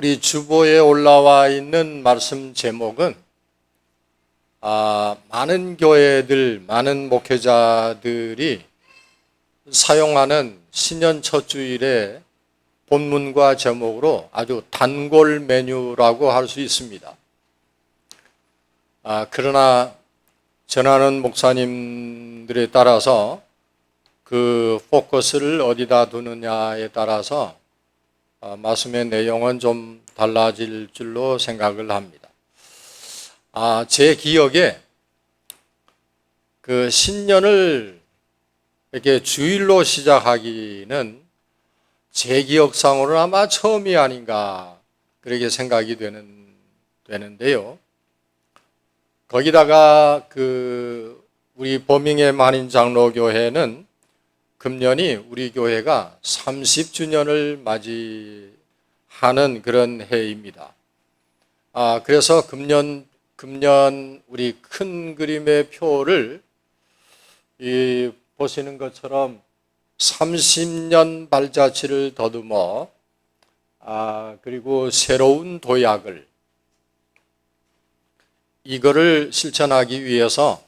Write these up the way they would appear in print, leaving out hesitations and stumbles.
우리 주보에 올라와 있는 말씀 제목은 많은 교회들, 많은 목회자들이 사용하는 신년 첫 주일에 본문과 제목으로 아주 단골 메뉴라고 할 수 있습니다. 그러나 전하는 목사님들에 따라서 그 포커스를 어디다 두느냐에 따라서 말씀의 내용은 좀 달라질 줄로 생각을 합니다. 제 기억에 그 신년을 이렇게 주일로 시작하기는 제 기억상으로는 아마 처음이 아닌가 그렇게 생각이 되는데요. 거기다가 우리 버밍엄 한인 장로교회는 금년이 우리 교회가 30주년을 맞이하는 그런 해입니다. 그래서 금년 우리 큰 그림의 표를 보시는 것처럼 30년 발자취를 더듬어 그리고 새로운 도약을 이거를 실천하기 위해서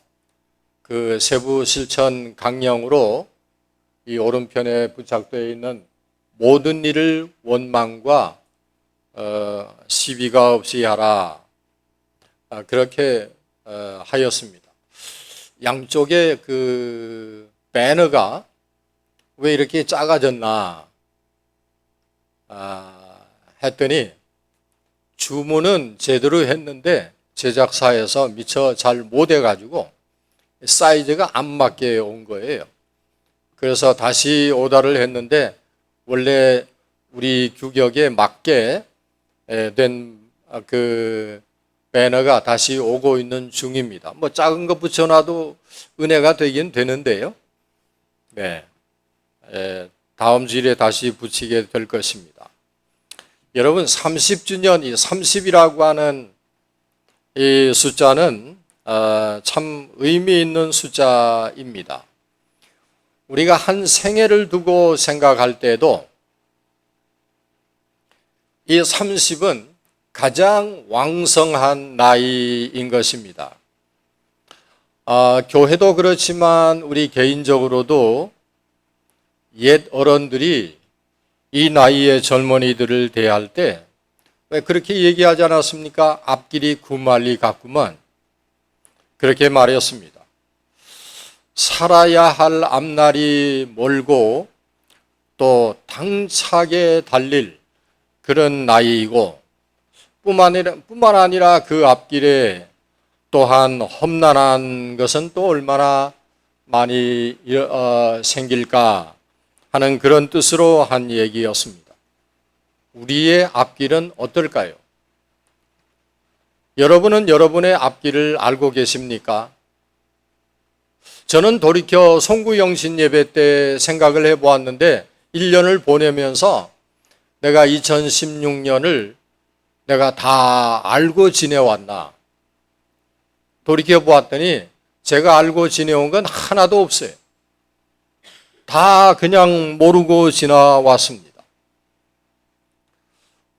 그 세부 실천 강령으로 이 오른편에 부착되어 있는 모든 일을 원망과 시비가 없이 하라 그렇게 하였습니다. 양쪽에 그 배너가 왜 이렇게 작아졌나 했더니 주문은 제대로 했는데 제작사에서 미처 잘 못해가지고 사이즈가 안 맞게 온 거예요. 그래서 다시 오더를 했는데 원래 우리 규격에 맞게 된 그 배너가 다시 오고 있는 중입니다. 뭐 작은 거 붙여놔도 은혜가 되긴 되는데요. 네, 다음 주일에 다시 붙이게 될 것입니다. 여러분 30주년, 이 30이라고 하는 이 숫자는 참 의미 있는 숫자입니다. 우리가 한 생애를 두고 생각할 때도 이 30은 가장 왕성한 나이인 것입니다. 교회도 그렇지만 우리 개인적으로도 옛 어른들이 이 나이의 젊은이들을 대할 때 왜 그렇게 얘기하지 않았습니까? 앞길이 구말리 같구만. 그렇게 말했습니다. 살아야 할 앞날이 멀고 또 당차게 달릴 그런 나이이고 뿐만 아니라 그 앞길에 또한 험난한 것은 또 얼마나 많이 생길까 하는 그런 뜻으로 한 얘기였습니다. 우리의 앞길은 어떨까요? 여러분은 여러분의 앞길을 알고 계십니까? 저는 돌이켜 송구영신 예배 때 생각을 해보았는데 1년을 보내면서 내가 2016년을 내가 다 알고 지내왔나? 돌이켜보았더니 제가 알고 지내온 건 하나도 없어요. 다 그냥 모르고 지나왔습니다.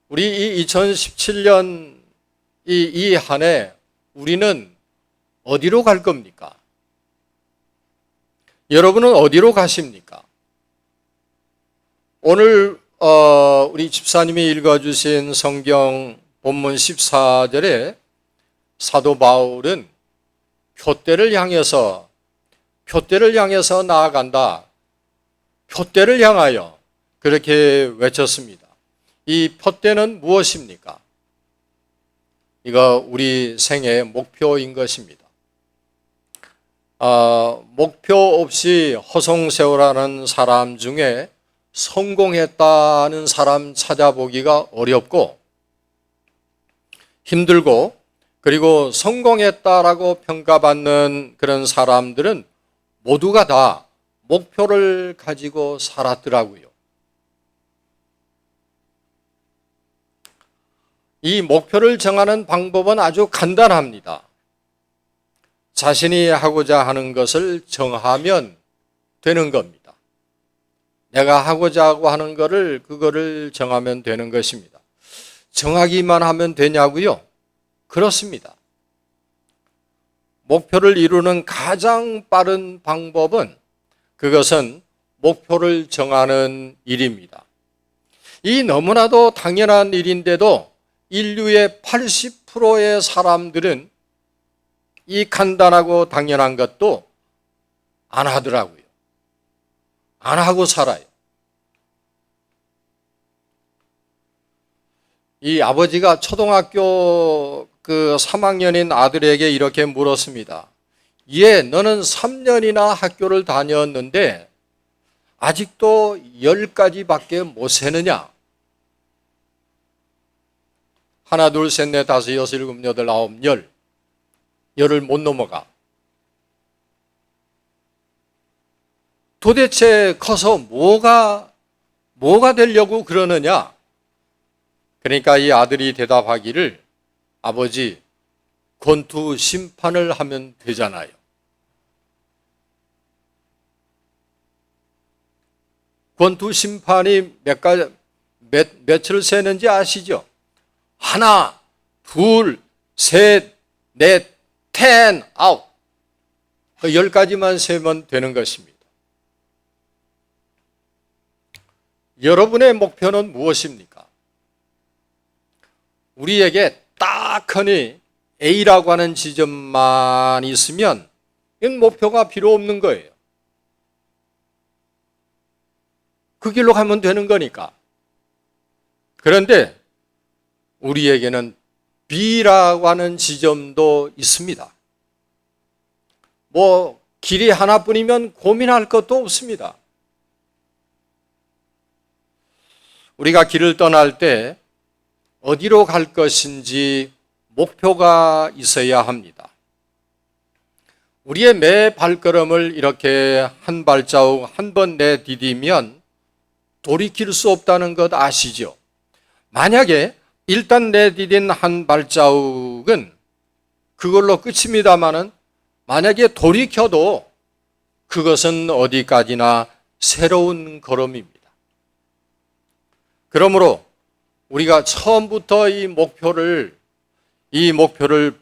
우리 이 2017년 이 한 해 우리는 어디로 갈 겁니까? 여러분은 어디로 가십니까? 오늘 우리 집사님이 읽어주신 성경 본문 14절에 사도 바울은 표대를 향해서 나아간다. 표대를 향하여 그렇게 외쳤습니다. 이 표대는 무엇입니까? 이거 우리 생애의 목표인 것입니다. 목표 없이 허송세월하는 사람 중에 성공했다는 사람 찾아보기가 어렵고 힘들고 그리고 성공했다라고 평가받는 그런 사람들은 모두가 다 목표를 가지고 살았더라고요. 이 목표를 정하는 방법은 아주 간단합니다. 자신이 하고자 하는 것을 정하면 되는 겁니다. 내가 하고자 하는 그거를 정하면 되는 것입니다. 정하기만 하면 되냐고요? 그렇습니다. 목표를 이루는 가장 빠른 방법은 그것은 목표를 정하는 일입니다. 이 너무나도 당연한 일인데도 인류의 80%의 사람들은 이 간단하고 당연한 것도 안 하더라고요. 안 하고 살아요. 이 아버지가 초등학교 3학년인 아들에게 이렇게 물었습니다. 얘, 너는 3년이나 학교를 다녔는데 아직도 10가지밖에 못 세느냐? 하나, 둘, 셋, 넷, 다섯, 여섯, 일곱, 여덟, 아홉, 열. 열을 못 넘어가. 도대체 커서 뭐가 되려고 그러느냐? 그러니까 이 아들이 대답하기를, 아버지, 권투 심판을 하면 되잖아요. 권투 심판이 몇을 세는지 아시죠? 하나, 둘, 셋, 넷, 10, 아웃. 10가지만 세면 되는 것입니다. 여러분의 목표는 무엇입니까? 우리에게 딱하니 A라고 하는 지점만 있으면 이건 목표가 필요 없는 거예요. 그 길로 가면 되는 거니까. 그런데 우리에게는 B라고 하는 지점도 있습니다. 길이 하나뿐이면 고민할 것도 없습니다. 우리가 길을 떠날 때 어디로 갈 것인지 목표가 있어야 합니다. 우리의 매 발걸음을 이렇게 한 발자국 한 번 내디디면 돌이킬 수 없다는 것 아시죠? 만약에 일단 내디딘 한 발자국은 그걸로 끝입니다마는 만약에 돌이켜도 그것은 어디까지나 새로운 걸음입니다. 그러므로 우리가 처음부터 이 목표를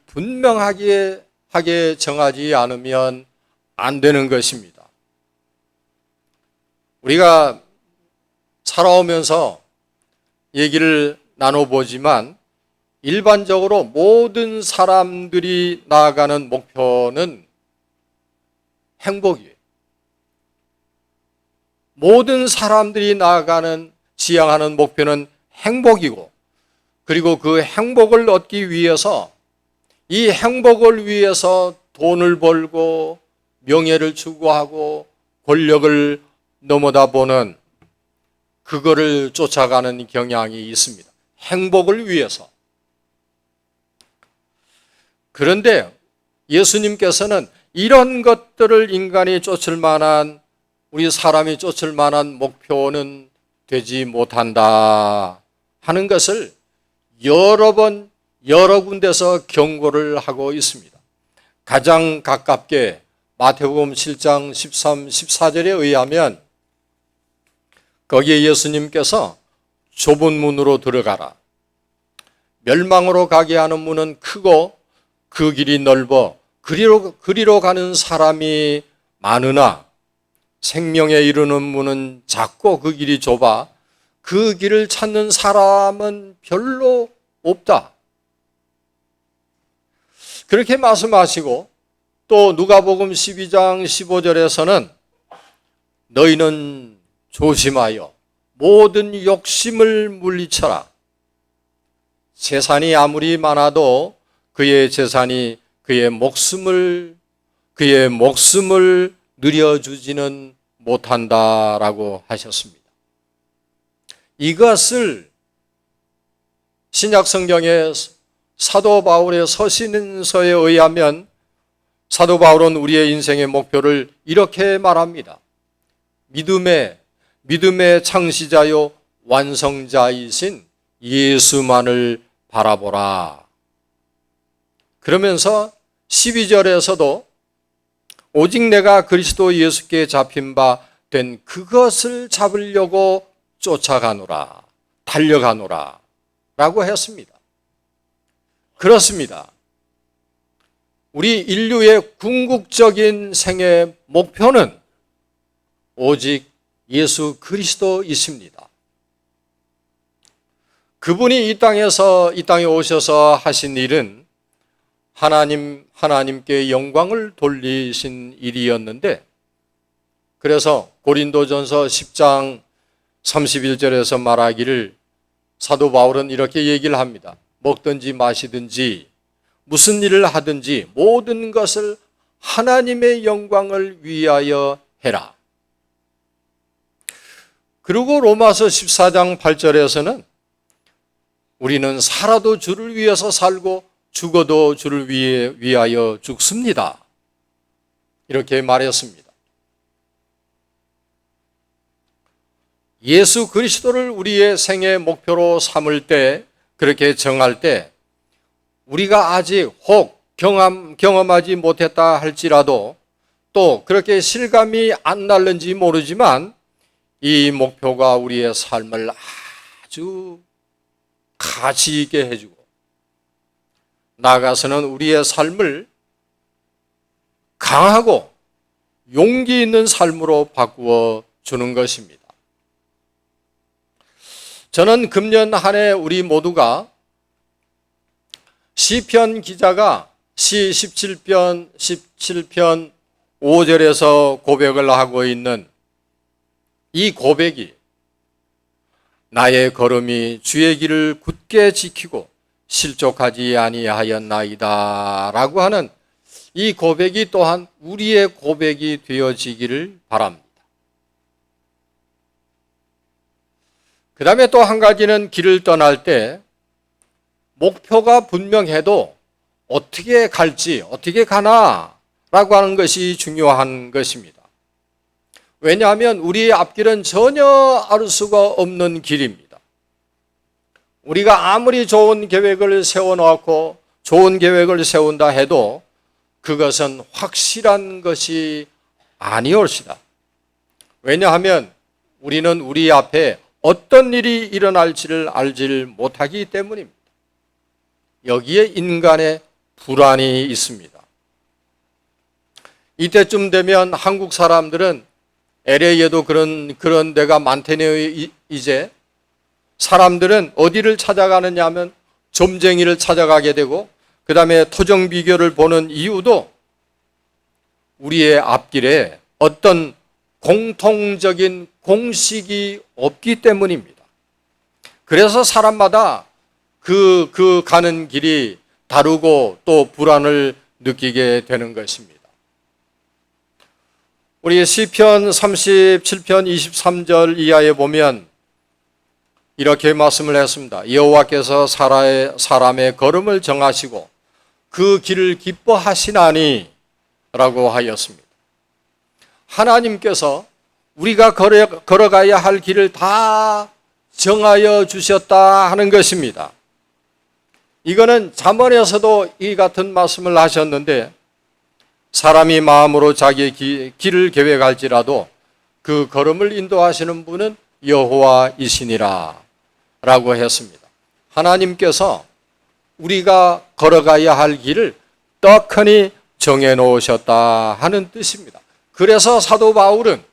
분명하게 정하지 않으면 안 되는 것입니다. 우리가 살아오면서 얘기를 나눠보지만 일반적으로 모든 사람들이 나아가는 목표는 행복이에요. 모든 사람들이 지향하는 목표는 행복이고, 그리고 그 행복을 얻기 위해서, 이 행복을 위해서 돈을 벌고 명예를 추구하고 권력을 넘어다 보는 그거를 쫓아가는 경향이 있습니다. 행복을 위해서. 그런데 예수님께서는 이런 것들을 인간이 쫓을 만한, 우리 사람이 쫓을 만한 목표는 되지 못한다 하는 것을 여러 번 여러 군데서 경고를 하고 있습니다. 가장 가깝게 마태복음 7장 13, 14절에 의하면 거기에 예수님께서 좁은 문으로 들어가라. 멸망으로 가게 하는 문은 크고 그 길이 넓어 그리로 가는 사람이 많으나 생명에 이르는 문은 작고 그 길이 좁아 그 길을 찾는 사람은 별로 없다. 그렇게 말씀하시고 또 누가복음 12장 15절에서는 너희는 조심하여 모든 욕심을 물리쳐라. 재산이 아무리 많아도 그의 재산이 그의 목숨을 누려주지는 못한다라고 하셨습니다. 이것을 신약 성경의 사도 바울의 서신서에 의하면 사도 바울은 우리의 인생의 목표를 이렇게 말합니다. 믿음의 창시자요 완성자이신 예수만을 바라보라. 그러면서 12절에서도 오직 내가 그리스도 예수께 잡힌 바 된 그것을 잡으려고 쫓아가노라, 달려가노라. 라고 했습니다. 그렇습니다. 우리 인류의 궁극적인 생애 목표는 오직 예수 그리스도이십니다. 그분이 이 땅에 오셔서 하신 일은 하나님께 영광을 돌리신 일이었는데, 그래서 고린도전서 10장 31절에서 말하기를 사도 바울은 이렇게 얘기를 합니다. 먹든지 마시든지 무슨 일을 하든지 모든 것을 하나님의 영광을 위하여 해라. 그리고 로마서 14장 8절에서는 우리는 살아도 주를 위해서 살고 죽어도 주를 위하여 죽습니다. 이렇게 말했습니다. 예수 그리스도를 우리의 생애 목표로 삼을 때, 그렇게 정할 때 우리가 아직 혹 경험하지 못했다 할지라도 또 그렇게 실감이 안 날는지 모르지만 이 목표가 우리의 삶을 아주 가치 있게 해주고 나아가서는 우리의 삶을 강하고 용기 있는 삶으로 바꾸어 주는 것입니다. 저는 금년 한 해 우리 모두가 시편 기자가 시 17편 5절에서 고백을 하고 있는 이 고백이 나의 걸음이 주의 길을 굳게 지키고 실족하지 아니하였나이다 라고 하는 이 고백이 또한 우리의 고백이 되어지기를 바랍니다. 그 다음에 또 한 가지는 길을 떠날 때 목표가 분명해도 어떻게 갈지, 어떻게 가나라고 하는 것이 중요한 것입니다. 왜냐하면 우리의 앞길은 전혀 알 수가 없는 길입니다. 우리가 아무리 좋은 계획을 세워놓고 좋은 계획을 세운다 해도 그것은 확실한 것이 아니올시다. 왜냐하면 우리는 우리 앞에 어떤 일이 일어날지를 알지 못하기 때문입니다. 여기에 인간의 불안이 있습니다. 이때쯤 되면 한국 사람들은 LA에도 그런 데가 많다네요. 이제 사람들은 어디를 찾아가느냐 하면 점쟁이를 찾아가게 되고, 그 다음에 토정 비교를 보는 이유도 우리의 앞길에 어떤 공통적인 공식이 없기 때문입니다. 그래서 사람마다 그 가는 길이 다르고 또 불안을 느끼게 되는 것입니다. 우리 시편 37편 23절 이하에 보면 이렇게 말씀을 했습니다. 여호와께서 사람의 걸음을 정하시고 그 길을 기뻐하시나니 라고 하였습니다. 하나님께서 우리가 걸어가야 할 길을 다 정하여 주셨다 하는 것입니다. 이거는 잠언에서도 이 같은 말씀을 하셨는데, 사람이 마음으로 자기의 길을 계획할지라도 그 걸음을 인도하시는 분은 여호와이시니라 라고 했습니다. 하나님께서 우리가 걸어가야 할 길을 떡하니 정해놓으셨다 하는 뜻입니다. 그래서 사도 바울은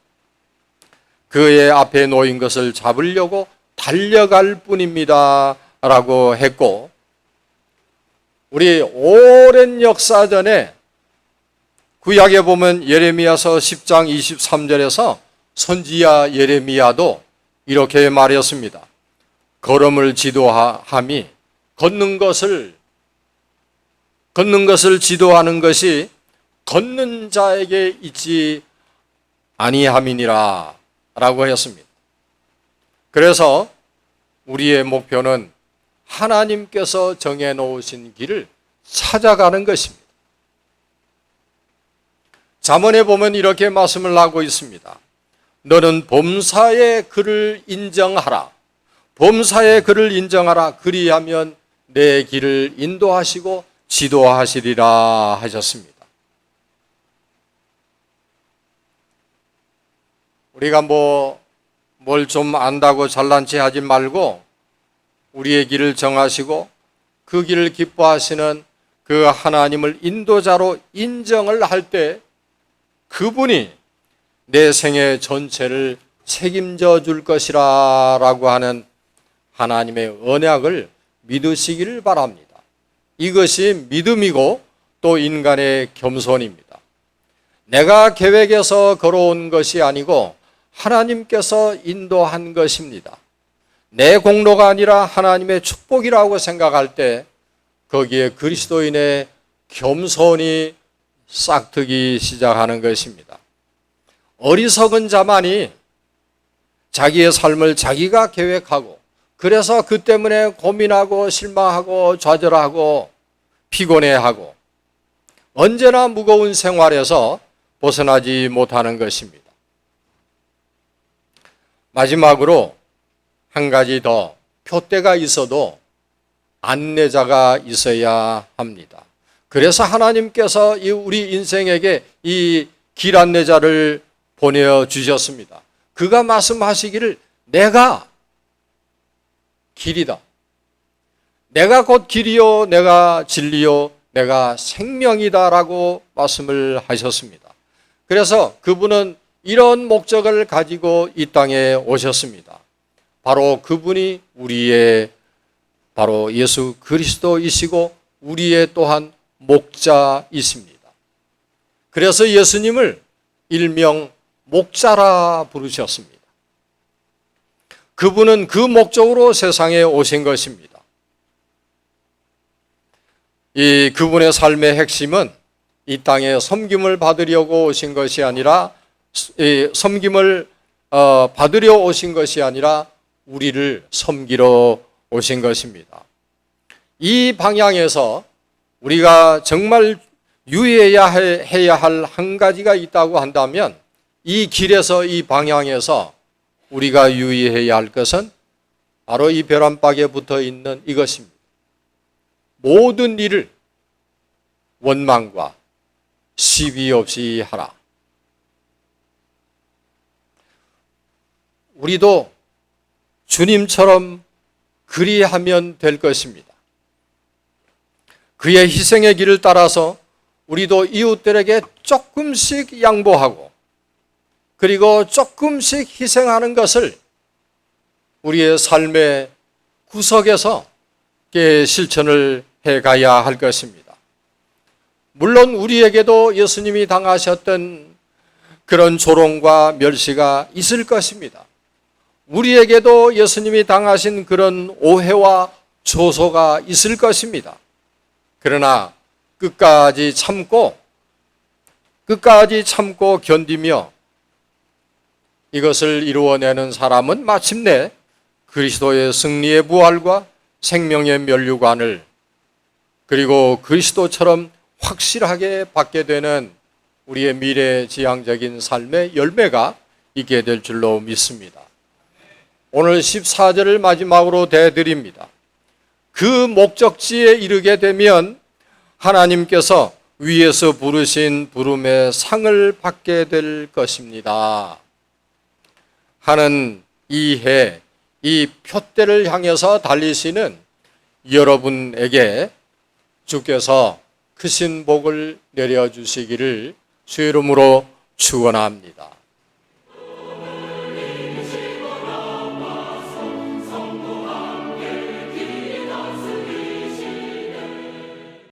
그의 앞에 놓인 것을 잡으려고 달려갈 뿐입니다 라고 했고, 우리 오랜 역사전에 구약에 보면 예레미야서 10장 23절에서 선지자 예레미야도 이렇게 말했습니다. 걸음을 지도함이 걷는 것을 지도하는 것이 걷는 자에게 있지 아니함이니라 라고 했습니다. 그래서 우리의 목표는 하나님께서 정해놓으신 길을 찾아가는 것입니다. 잠언에 보면 이렇게 말씀을 하고 있습니다. 너는 범사의 글을 인정하라. 범사의 글을 인정하라. 그리하면 내 길을 인도하시고 지도하시리라 하셨습니다. 우리가 뭘 좀 안다고 잘난 체 하지 말고 우리의 길을 정하시고 그 길을 기뻐하시는 그 하나님을 인도자로 인정을 할 때 그분이 내 생애 전체를 책임져 줄 것이라 라고 하는 하나님의 언약을 믿으시기를 바랍니다. 이것이 믿음이고 또 인간의 겸손입니다. 내가 계획해서 걸어온 것이 아니고 하나님께서 인도한 것입니다. 내 공로가 아니라 하나님의 축복이라고 생각할 때 거기에 그리스도인의 겸손이 싹트기 시작하는 것입니다. 어리석은 자만이 자기의 삶을 자기가 계획하고 그래서 그 때문에 고민하고 실망하고 좌절하고 피곤해하고 언제나 무거운 생활에서 벗어나지 못하는 것입니다. 마지막으로 한 가지 더, 표대가 있어도 안내자가 있어야 합니다. 그래서 하나님께서 우리 인생에게 이 길 안내자를 보내주셨습니다. 그가 말씀하시기를 내가 길이다. 내가 곧 길이요 내가 진리요 내가 생명이다 라고 말씀을 하셨습니다. 그래서 그분은 이런 목적을 가지고 이 땅에 오셨습니다. 바로 그분이 우리의 바로 예수 그리스도이시고 우리의 또한 목자이십니다. 그래서 예수님을 일명 목자라 부르셨습니다. 그분은 그 목적으로 세상에 오신 것입니다. 이 그분의 삶의 핵심은 이 땅에 섬김을 받으려고 오신 것이 아니라 섬김을 받으려 오신 것이 아니라 우리를 섬기러 오신 것입니다. 이 방향에서 우리가 정말 유의해야 할 한 가지가 있다고 한다면 이 길에서 이 방향에서 우리가 유의해야 할 것은 바로 이 벼랑박에 붙어 있는 이것입니다. 모든 일을 원망과 시비 없이 하라. 우리도 주님처럼 그리하면 될 것입니다. 그의 희생의 길을 따라서 우리도 이웃들에게 조금씩 양보하고 그리고 조금씩 희생하는 것을 우리의 삶의 구석에서 실천을 해가야 할 것입니다. 물론 우리에게도 예수님이 당하셨던 그런 조롱과 멸시가 있을 것입니다. 우리에게도 예수님이 당하신 그런 오해와 조소가 있을 것입니다. 그러나 끝까지 참고 견디며 이것을 이루어내는 사람은 마침내 그리스도의 승리의 부활과 생명의 면류관을 그리고 그리스도처럼 확실하게 받게 되는 우리의 미래지향적인 삶의 열매가 있게 될 줄로 믿습니다. 오늘 14절을 마지막으로 대드립니다. 그 목적지에 이르게 되면 하나님께서 위에서 부르신 부름의 상을 받게 될 것입니다 하는 이해, 이 표대를 향해서 달리시는 여러분에게 주께서 크신 복을 내려주시기를 주의 이름으로 축원합니다.